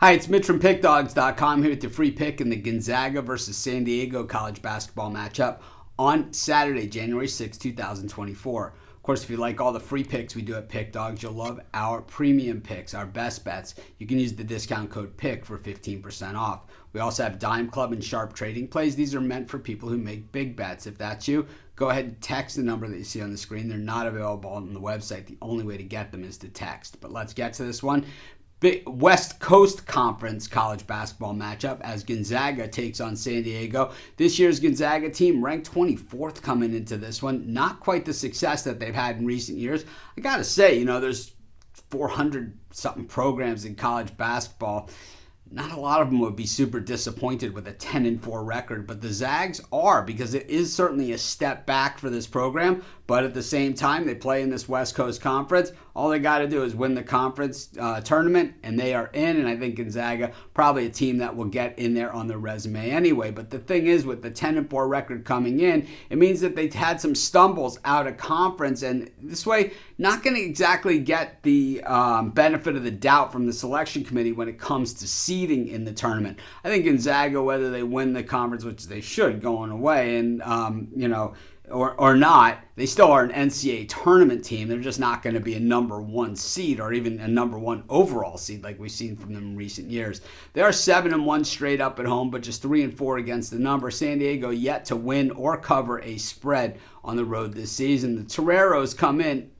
Hi, it's Mitch from Pickdawgz.com here with the free pick in the Gonzaga versus San Diego college basketball matchup on Saturday, January 6, 2024. Of course, if you like all the free picks we do at Pick Dawgz, you'll love our premium picks, our best bets. You can use the discount code PICK for 15% off. We also have Dime Club and Sharp Trading Plays. These are meant for people who make big bets. If that's you, go ahead and text the number that you see on the screen. They're not available on the website. The only way to get them is to text. But let's get to this one. West Coast Conference college basketball matchup as Gonzaga takes on San Diego. This year's Gonzaga team ranked 24th coming into this one. Not quite the success that they've had in recent years. I gotta say, there's 400-something programs in college basketball. Not a lot of them would be super disappointed with a 10-4 record, but the Zags are, because it is certainly a step back for this program. But at the same time, they play in this West Coast Conference. All they got to do is win the conference tournament, and they are in. And I think Gonzaga, probably a team that will get in there on their resume anyway. But the thing is, with the 10-4 record coming in, it means that they've had some stumbles out of conference. And this way, not going to exactly get the benefit of the doubt from the selection committee when it comes to seeding in the tournament. I think Gonzaga, whether they win the conference, which they should going away, and or not, they still are an NCAA tournament team. They're just not going to be a number one seed or even a number one overall seed like we've seen from them in recent years. They are 7-1 straight up at home, but just 3-4 against the number. San Diego yet to win or cover a spread on the road this season. The Toreros come in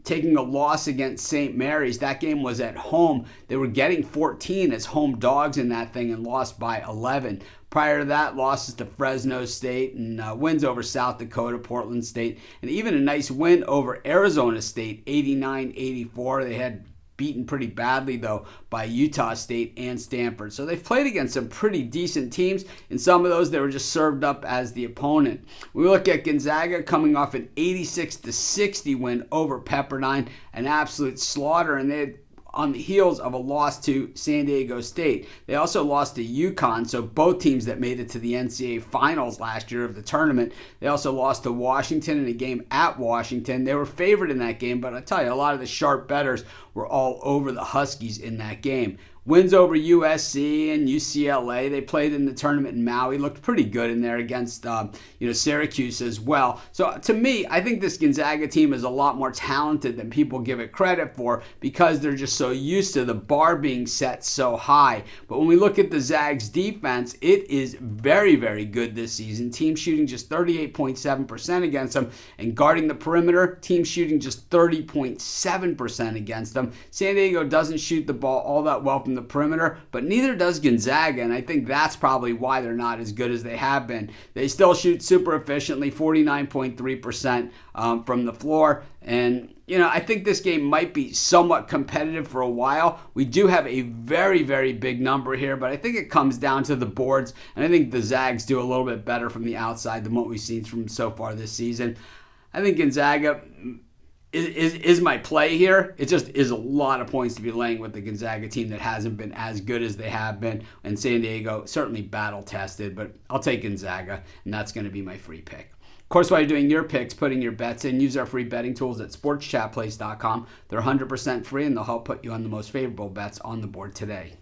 taking a loss against St. Mary's. That game was at home. They were getting 14 as home dogs in that thing and lost by 11. Prior to that, losses to Fresno State and wins over South Dakota, Portland State, and even a nice win over Arizona State, 89-84. They had beaten pretty badly, though, by Utah State and Stanford. So they've played against some pretty decent teams. In some of those, they were just served up as the opponent. We look at Gonzaga coming off an 86-60 win over Pepperdine, an absolute slaughter, and they had on the heels of a loss to San Diego State. They also lost to UConn, so both teams that made it to the NCAA finals last year of the tournament. They also lost to Washington in a game at Washington. They were favored in that game, but I tell you, a lot of the sharp bettors were all over the Huskies in that game. Wins over USC and UCLA. They played in the tournament in Maui. Looked pretty good in there against Syracuse as well. So to me, I think this Gonzaga team is a lot more talented than people give it credit for because they're just so used to the bar being set so high. But when we look at the Zags defense, it is very, very good this season. Team shooting just 38.7% against them, and guarding the perimeter, team shooting just 30.7% against them. San Diego doesn't shoot the ball all that well from the perimeter, but neither does Gonzaga, and I think that's probably why they're not as good as they have been. They still shoot super efficiently, 49.3% from the floor, and I think this game might be somewhat competitive for a while. We do have a very, very big number here, but I think it comes down to the boards, and I think the Zags do a little bit better from the outside than what we've seen from so far this season. I think Gonzaga is my play here. It just is a lot of points to be laying with the Gonzaga team that hasn't been as good as they have been. And San Diego, certainly battle-tested, but I'll take Gonzaga, and that's going to be my free pick. Of course, while you're doing your picks, putting your bets in, use our free betting tools at sportschatplace.com. They're 100% free, and they'll help put you on the most favorable bets on the board today.